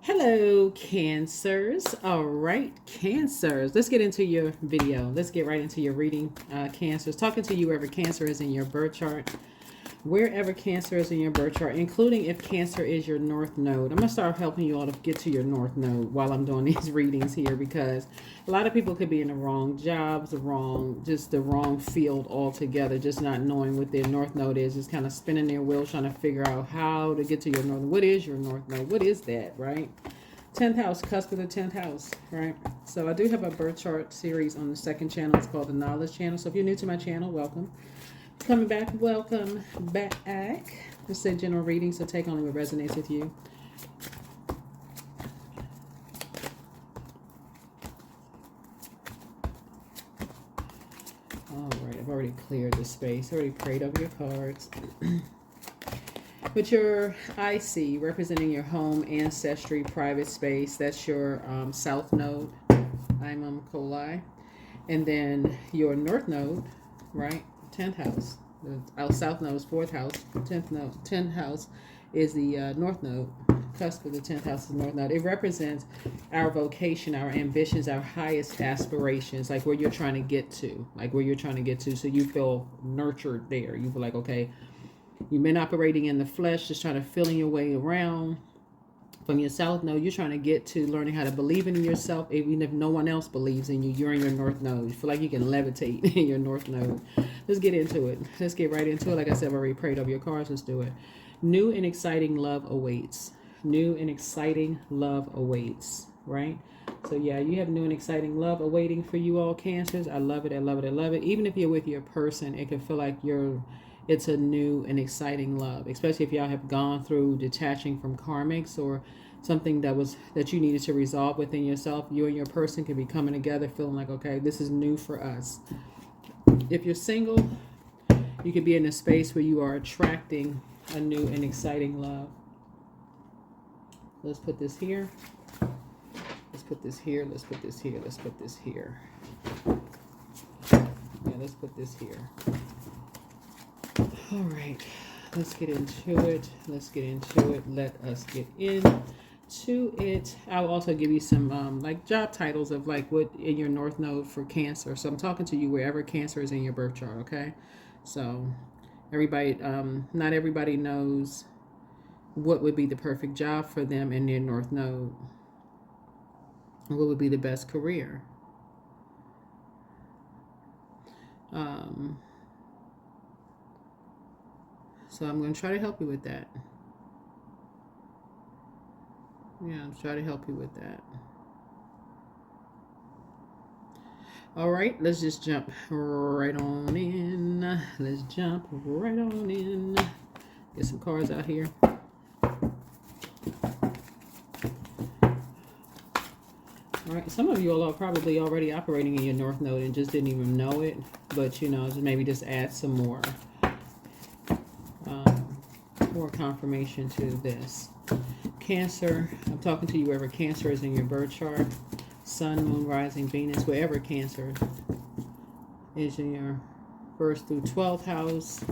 Hello, Cancers. All right, Cancers. Let's get into your video. Let's get right into your reading, Cancers. Talking to you wherever Cancer is in your birth chart. Wherever Cancer is in your birth chart, including if Cancer is your North Node. I'm going to start helping you all to get to your North Node while I'm doing these readings here, because a lot of people could be in the wrong jobs, the wrong field altogether, just not knowing what their North Node is, just kind of spinning their wheels trying to figure out how to get to your North. What is your North Node? What is that, right? 10th house, cusp of the 10th house, right? So I do have a birth chart series on the second channel. It's called the Knowledge Channel. So if you're new to my channel, welcome. Coming back, welcome back. This is a general reading, so take only what resonates with you. All right, I've already cleared the space, already prayed over your cards. With your IC representing your home, ancestry, private space, that's your South Node, Imam Coli. And then your North Node, right? 10th house. Our South Node is 4th house. 10th house is the North Node. Cusp of the 10th house is North Node. It represents our vocation, our ambitions, our highest aspirations, like where you're trying to get to. So you feel nurtured there. You feel like, okay, you've been operating in the flesh, just trying to feeling your way around. From your South Node, you're trying to get to learning how to believe in yourself, even if no one else believes in you. You're in your North Node. You feel like you can levitate in your North Node. Let's get into it. Let's get right into it. Like I said, I've already prayed over your cards. Let's do it. New and exciting love awaits. New and exciting love awaits, right? So yeah, you have new and exciting love awaiting for you all, Cancers. I love it. I love it. I love it. Even if you're with your person, it can feel like it's a new and exciting love, especially if y'all have gone through detaching from karmics or something that you needed to resolve within yourself. You and your person could be coming together feeling like, okay, this is new for us. If you're single, you could be in a space where you are attracting a new and exciting love. Let's put this here. Let's put this here. Let's put this here. Let's put this here. Yeah, let's put this here. All right, let's get into it. Let us get into it. I'll also give you some like job titles of like what in your North Node for Cancer. So I'm talking to you wherever Cancer is in your birth chart, okay? So everybody, not everybody knows what would be the perfect job for them in their North Node. What would be the best career? So I'm going to try to help you with that. Yeah, I'm trying to help you with that. All right, let's just jump right on in. Let's jump right on in. Get some cards out here. All right, some of you all are probably already operating in your North Node and just didn't even know it. But, maybe just add some more confirmation to this. Cancer, I'm talking to you wherever Cancer is in your birth chart. Sun, Moon, Rising, Venus, wherever Cancer is in your 1st through 12th house.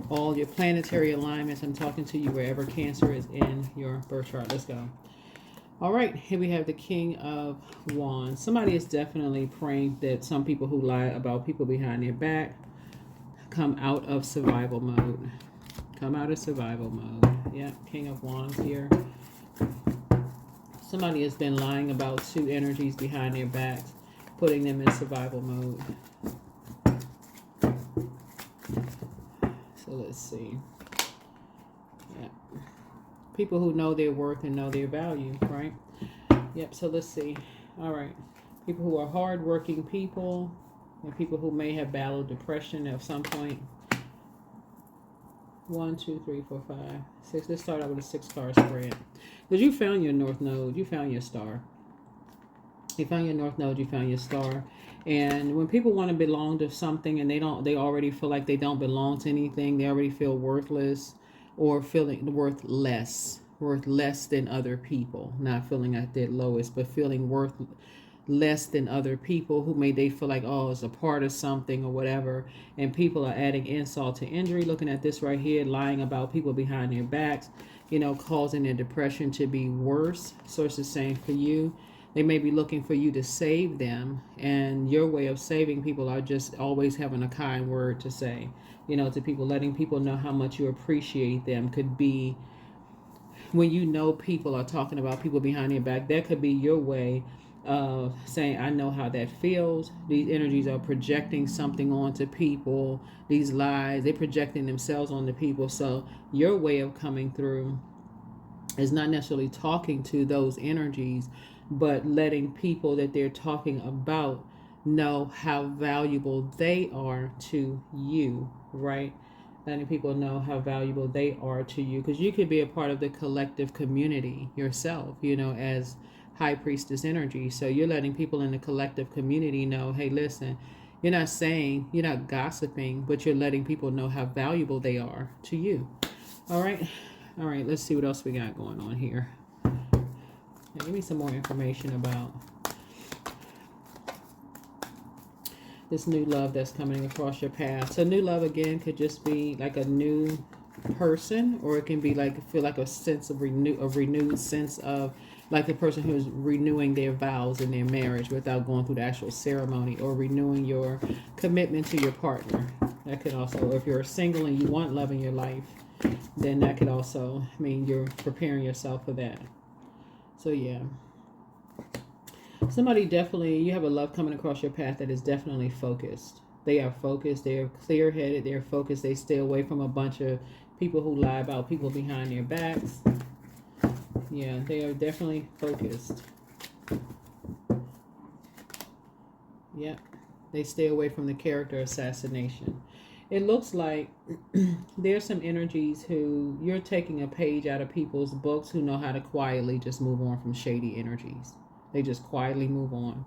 All your planetary alignments, I'm talking to you wherever Cancer is in your birth chart. Let's go. All right, here we have the King of Wands. Somebody is definitely praying that some people who lie about people behind their back come out of survival mode. Come out of survival mode. Yeah, King of Wands here. Somebody has been lying about two energies behind their backs, putting them in survival mode. So let's see. Yeah. People who know their worth and know their value, right? Yep, so let's see. All right. People who are hardworking people and people who may have battled depression at some point. 1, 2, 3, 4, 5, 6. Let's start out with a 6-card spread. Because you found your North Node, you found your star. You found your North Node, you found your star. And when people want to belong to something and they already feel like they don't belong to anything, they already feel worthless or feeling worth less than other people. Not feeling at their lowest, but feeling worth less than other people who they feel like, oh, it's a part of something or whatever, and people are adding insult to injury. Looking at this right here, lying about people behind their backs. causing their depression to be worse. Source is saying for you, they may be looking for you to save them, and your way of saving people are just always having a kind word to say, to people, letting people know how much you appreciate them. Could be when people are talking about people behind your back, that could be your way of saying, I know how that feels. These energies are projecting something onto people. These lies, they're projecting themselves onto people. So your way of coming through is not necessarily talking to those energies, but letting people that they're talking about know how valuable they are to you, right? Letting people know how valuable they are to you, because you could be a part of the collective community yourself, as high priestess energy. So you're letting people in the collective community know, hey, listen, you're not gossiping, but you're letting people know how valuable they are to you. All right, let's see what else we got going on here. Give me some more information about this new love that's coming across your path. So new love, again, could just be like a new person, or it can be feel like a sense of renewed sense of like a person who's renewing their vows in their marriage without going through the actual ceremony, or renewing your commitment to your partner. That could also, if you're single and you want love in your life, then that could also mean you're preparing yourself for that. So yeah, somebody definitely, you have a love coming across your path that is definitely focused. They are focused. They are clear-headed. They're focused. They stay away from a bunch of people who lie about people behind their backs. Yeah, they are definitely focused. Yep. They stay away from the character assassination. It looks like there's some energies who you're taking a page out of people's books who know how to quietly just move on from shady energies. They just quietly move on.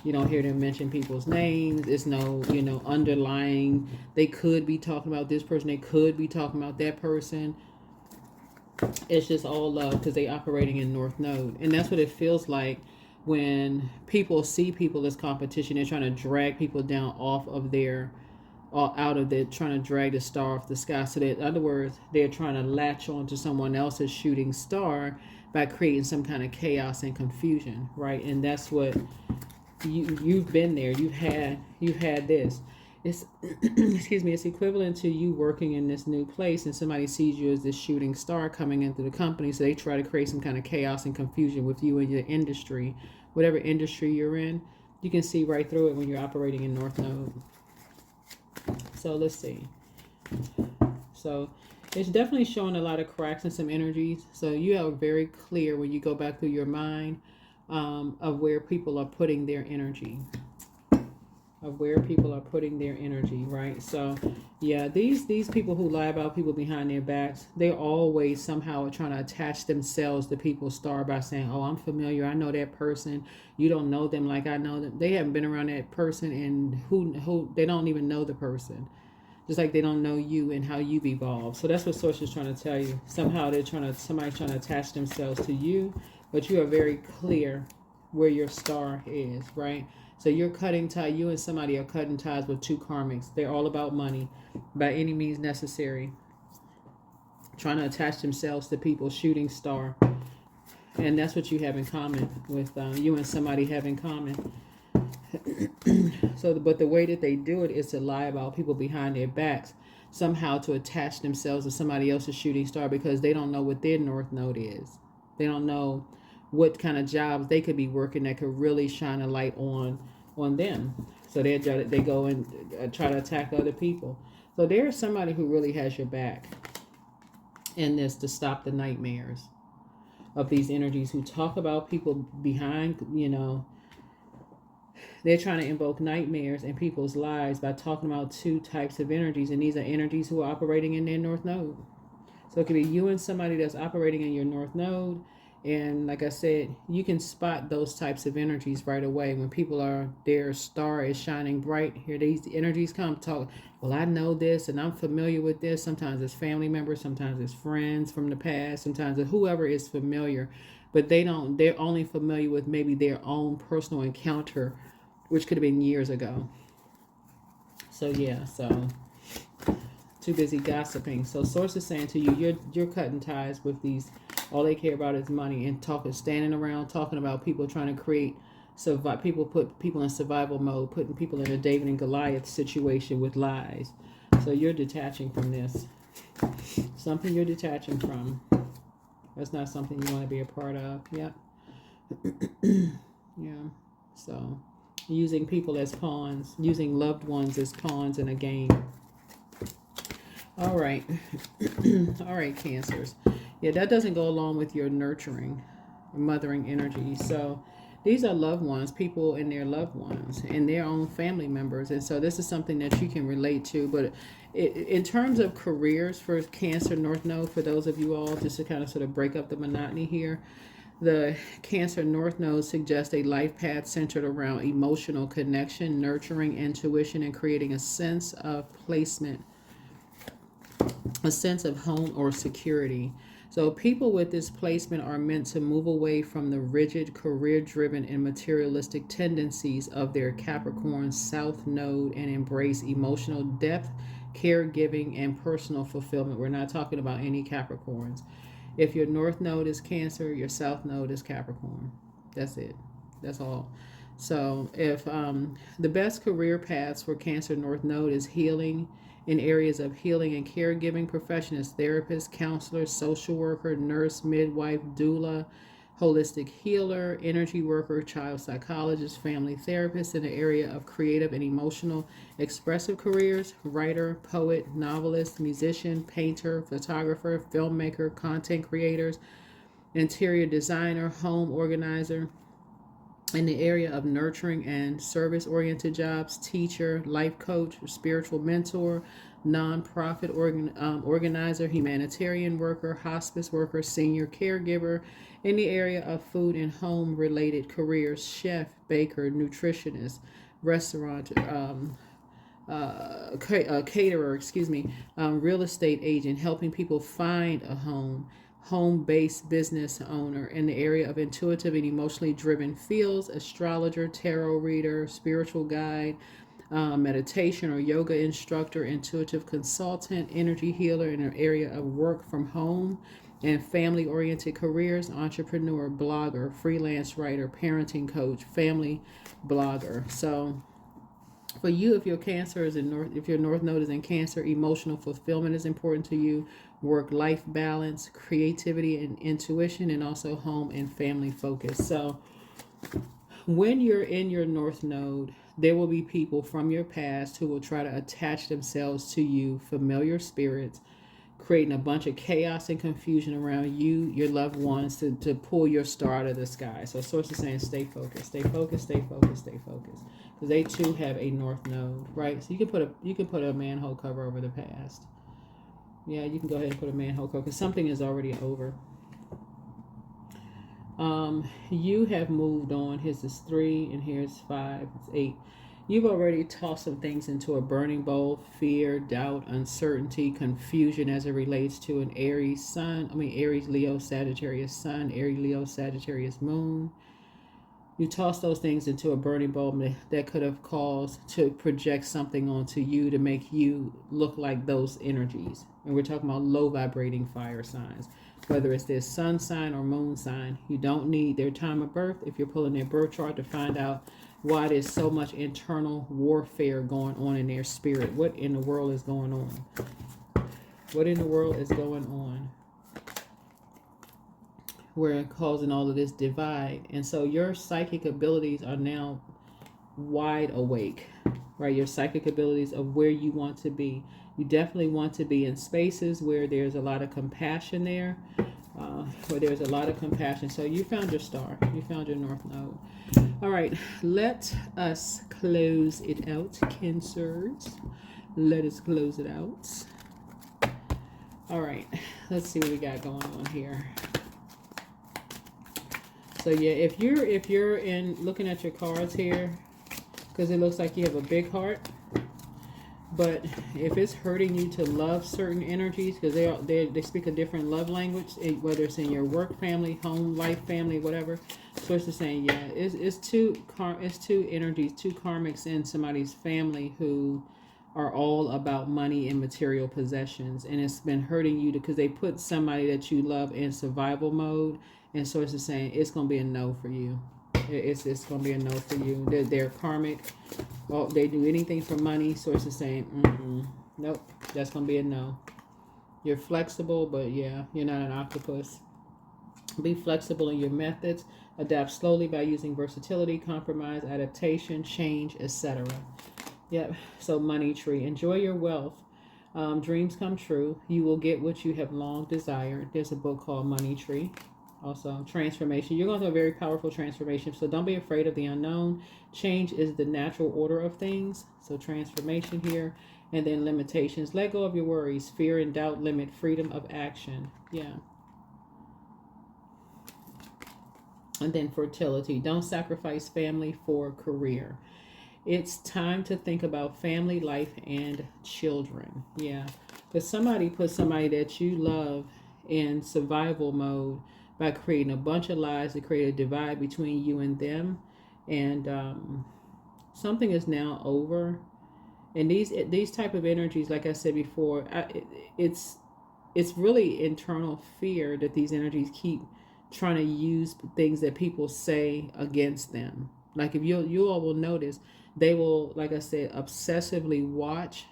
You don't hear them mention people's names. It's no, underlying. They could be talking about this person. They could be talking about that person. It's just all love because they're operating in North Node. And that's what it feels like when people see people as competition. They're trying to drag people down off of their, or out of their, trying to drag the star off the sky. So that, in other words, they're trying to latch on to someone else's shooting star by creating some kind of chaos and confusion, right? And that's what you've been there. You've had this. It's excuse me. It's equivalent to you working in this new place, and somebody sees you as this shooting star coming into the company. So they try to create some kind of chaos and confusion with you in your industry, whatever industry you're in. You can see right through it when you're operating in North Node. So let's see. So it's definitely showing a lot of cracks and some energies. So you are very clear when you go back through your mind of where people are putting their energy. Right? So yeah, these people who lie about people behind their backs, they're always somehow trying to attach themselves to people's star by saying, oh, I'm familiar, I know that person. You don't know them like I know them. They haven't been around that person, and who they don't even know the person. Just like they don't know you and how you've evolved. So that's what Source is trying to tell you. Somehow somebody's trying to attach themselves to you, but you are very clear where your star is, right? So you're cutting ties. You and somebody are cutting ties with two karmics. They're all about money by any means necessary. Trying to attach themselves to people's shooting star. And that's what you have in common with you and somebody have in common. So, but the way that they do it is to lie about people behind their backs, somehow to attach themselves to somebody else's shooting star, because they don't know what their North Node is. They don't know what kind of jobs they could be working that could really shine a light on them. So they go and try to attack other people. So there's somebody who really has your back in this to stop the nightmares of these energies who talk about people behind, they're trying to invoke nightmares in people's lives by talking about two types of energies, and these are energies who are operating in their North Node. So it could be you and somebody that's operating in your North Node, and like I said, you can spot those types of energies right away when people are, their star is shining bright. Here these energies come talk, well, I know this and I'm familiar with this. Sometimes it's family members, sometimes it's friends from the past, sometimes it's whoever is familiar, but they're only familiar with maybe their own personal encounter, which could have been years ago. So yeah, so too busy gossiping. So source is saying to you, you're cutting ties with these. All they care about is money and standing around talking about people trying to create people, put people in survival mode, putting people in a David and Goliath situation with lies. So you're detaching from this. Something you're detaching from. That's not something you want to be a part of. Yep. Yeah. So using people as pawns, using loved ones as pawns in a game. All right. All right, Cancers. Yeah, that doesn't go along with your nurturing, mothering energy. So these are loved ones, people and their loved ones and their own family members. And so this is something that you can relate to. But in terms of careers for Cancer North Node, for those of you all, just to kind of sort of break up the monotony here, the Cancer North Node suggests a life path centered around emotional connection, nurturing intuition, and creating a sense of placement, a sense of home or security. So people with this placement are meant to move away from the rigid, career-driven, and materialistic tendencies of their Capricorn South Node and embrace emotional depth, caregiving, and personal fulfillment. We're not talking about any Capricorns. If your North Node is Cancer, your South Node is Capricorn. That's it. That's all. So if the best career paths for Cancer North Node is healing, in areas of healing and caregiving profession as therapist, counselor, social worker, nurse, midwife, doula, holistic healer, energy worker, child psychologist, family therapist. In the area of creative and emotional expressive careers, writer, poet, novelist, musician, painter, photographer, filmmaker, content creators, interior designer, home organizer. In the area of nurturing and service-oriented jobs, teacher, life coach, spiritual mentor, nonprofit organizer, humanitarian worker, hospice worker, senior caregiver. In the area of food and home-related careers, chef, baker, nutritionist, restaurant, caterer, real estate agent, helping people find a home-based business owner. In the area of intuitive and emotionally driven fields, astrologer, tarot reader, spiritual guide, meditation or yoga instructor, intuitive consultant, energy healer. In an area of work from home and family-oriented careers, entrepreneur, blogger, freelance writer, parenting coach, family blogger. So for you, if your Cancer is if your North Node is in Cancer, emotional fulfillment is important to you. Work-life balance, creativity and intuition, and also home and family focus. So when you're in your North Node, there will be people from your past who will try to attach themselves to you, familiar spirits, creating a bunch of chaos and confusion around you, your loved ones, to pull your star out of the sky. So source is saying stay focused, stay focused, stay focused, stay focused. Because they too have a North Node, right? So you can put a manhole cover over the past. Yeah, you can go ahead and put a manhole cover because something is already over. You have moved on. Here's this 3 and here's 5. It's 8. You've already tossed some things into a burning bowl: fear, doubt, uncertainty, confusion as it relates to an Aries Leo Sagittarius sun, Aries Leo Sagittarius moon. You toss those things into a burning bowl that could have caused to project something onto you to make you look like those energies. And we're talking about low vibrating fire signs. Whether it's their sun sign or moon sign, you don't need their time of birth if you're pulling their birth chart to find out why there's so much internal warfare going on in their spirit. What in the world is going on? What in the world is going on? We're causing all of this divide. And so your psychic abilities are now wide awake, right? Your psychic abilities of where you want to be. You definitely want to be in spaces where there's a lot of compassion there, where there's a lot of compassion. So you found your star. You found your North Node. All right, let us close it out, Cancers. Let us close it out. All right, let's see what we got going on here. So yeah, if you're in looking at your cards here, because it looks like you have a big heart, but if it's hurting you to love certain energies, because they speak a different love language, whether it's in your work family, home life family, whatever. So it's just saying, yeah, it's two energies, two karmics in somebody's family who are all about money and material possessions, and it's been hurting you because they put somebody that you love in survival mode, and so it's saying it's going to be a no for you. It's going to be a no for you. They're karmic. Well, they do anything for money. Source is saying, nope, that's going to be a no. You're flexible, but yeah, you're not an octopus. Be flexible in your methods. Adapt slowly by using versatility, compromise, adaptation, change, etc. Yep. So money tree. Enjoy your wealth. Dreams come true. You will get what you have long desired. There's a book called Money Tree. Also, transformation. You're going through a very powerful transformation. So don't be afraid of the unknown. Change is the natural order of things. So transformation here. And then limitations. Let go of your worries. Fear and doubt limit freedom of action. Yeah. And then fertility. Don't sacrifice family for career. It's time to think about family, life, and children. Yeah. Because somebody put somebody that you love in survival mode by creating a bunch of lies to create a divide between you and them. And something is now over. And these type of energies, like I said before, it's really internal fear that these energies keep trying to use things that people say against them. Like if you all will notice, they will, like I said, obsessively watch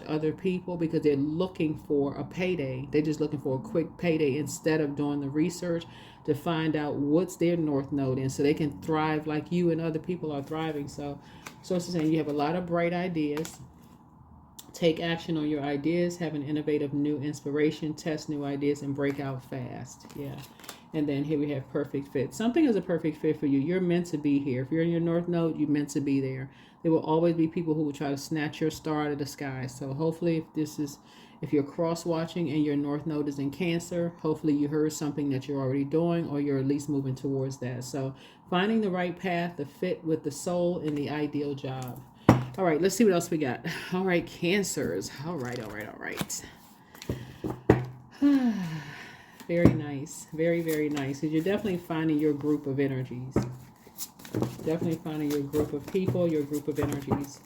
other people because they're looking for a payday. They're just looking for a quick payday instead of doing the research to find out what's their north node in so they can thrive like you and other people are thriving. So it's saying you have a lot of bright ideas. Take action on your ideas, have an innovative new inspiration, test new ideas, and break out fast. Yeah. And then here we have perfect fit. Something is a perfect fit for you. You're meant to be here. If you're in your north node, you're meant to be there. There will always be people who will try to snatch your star out of the sky. So hopefully if you're cross watching and your north node is in Cancer, hopefully you heard something that you're already doing or you're at least moving towards that. So finding the right path to fit with the soul and the ideal job. All right, let's see what else we got. All right, Cancers. All right. Very nice. Very, very nice. Because you're definitely finding your group of energies. Definitely finding your group of people, your group of energies.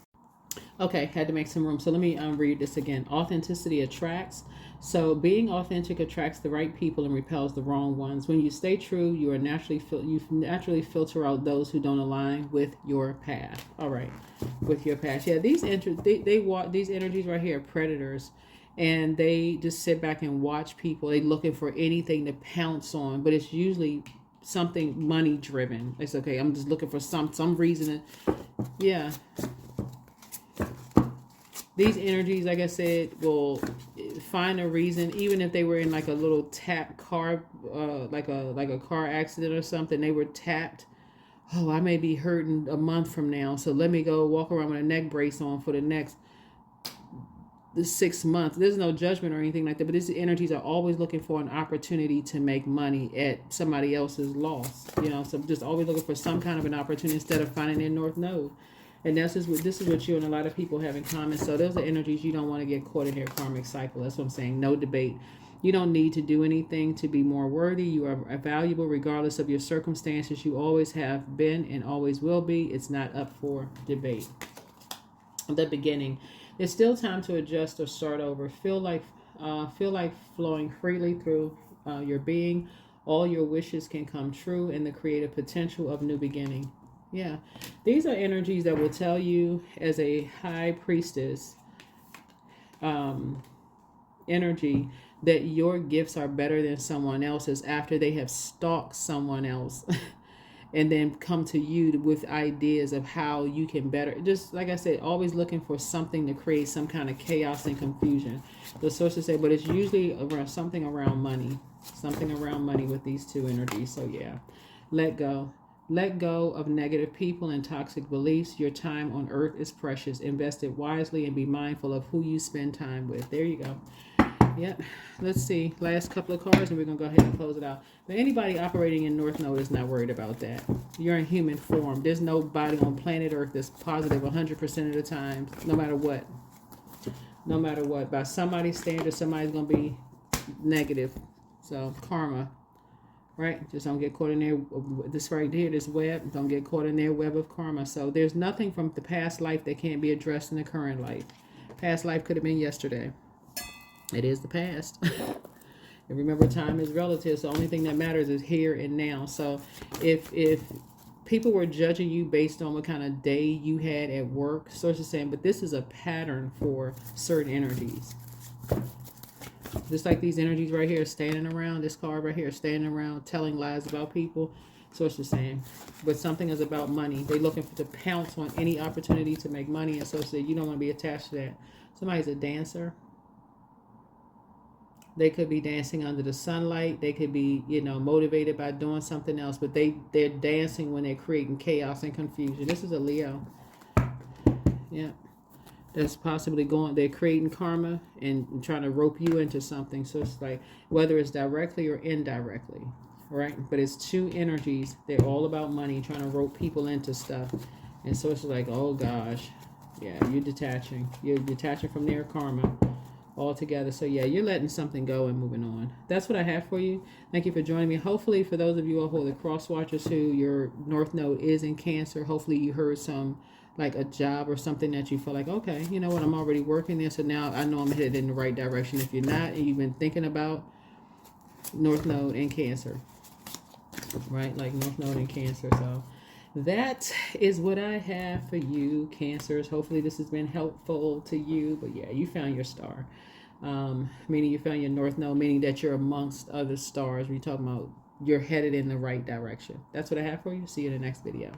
Okay, had to make some room. So let me read this again. Authenticity attracts. So being authentic attracts the right people and repels the wrong ones. When you stay true, you naturally filter out those who don't align with your path. All right, with your path. Yeah, these these energies right here are predators, and they just sit back and watch people. They looking for anything to pounce on, but it's usually something money driven. It's okay. I'm just looking for some reason. Yeah. These energies, like I said, will find a reason, even if they were in like a little tap car, like a car accident or something. They were tapped. Oh, I may be hurting a month from now, so let me go walk around with a neck brace on for the next 6 months. There's no judgment or anything like that, but these energies are always looking for an opportunity to make money at somebody else's loss. So just always looking for some kind of an opportunity instead of finding their north node. And this is what you and a lot of people have in common. So those are energies you don't want to get caught in their karmic cycle. That's what I'm saying. No debate. You don't need to do anything to be more worthy. You are valuable regardless of your circumstances. You always have been and always will be. It's not up for debate. The beginning. There's still time to adjust or start over. Feel like flowing freely through your being. All your wishes can come true in the creative potential of new beginning. Yeah, these are energies that will tell you as a high priestess energy that your gifts are better than someone else's after they have stalked someone else and then come to you with ideas of how you can better. Just like I said, always looking for something to create some kind of chaos and confusion. The sources say, but it's usually around something around money with these two energies. So yeah, let go. Let go of negative people and toxic beliefs. Your time on earth is precious. Invest it wisely and be mindful of who you spend time with. There you go. Yep. Let's see. Last couple of cards and we're going to go ahead and close it out. But anybody operating in North Node is not worried about that. You're in human form. There's nobody on planet Earth that's positive 100% of the time, no matter what. No matter what. By somebody's standards, somebody's going to be negative. So, karma. right? Just don't get caught in their, this right here, this web, don't get caught in their web of karma. So there's nothing from the past life that can't be addressed in the current life. Past life could have been yesterday. It is the past. And remember, time is relative. So the only thing that matters is here and now. So if people were judging you based on what kind of day you had at work, source is saying, but this is a pattern for certain energies. Just like these energies right here standing around, this card right here standing around telling lies about people. Source is saying, but something is about money. They're looking to pounce on any opportunity to make money. And so you don't want to be attached to that. Somebody's a dancer. They could be dancing under the sunlight. They could be, motivated by doing something else. But they're dancing when they're creating chaos and confusion. This is a Leo. Yeah. That's possibly they're creating karma and trying to rope you into something. So it's like, whether it's directly or indirectly, right? But it's two energies. They're all about money, trying to rope people into stuff. And so it's like, oh gosh, yeah, you're detaching. You're detaching from their karma altogether. So yeah, you're letting something go and moving on. That's what I have for you. Thank you for joining me. Hopefully, for those of you who are the cross watchers who your North Node is in Cancer, hopefully you heard some, like a job or something that you feel like, okay, you know what, I'm already working there, so now I know I'm headed in the right direction. If you're not, and you've been thinking about North Node in Cancer, right? Like North Node in Cancer. So that is what I have for you, Cancers. Hopefully this has been helpful to you. But yeah, you found your star. Meaning you found your North Node, meaning that you're amongst other stars. We're talking about you're headed in the right direction. That's what I have for you. See you in the next video.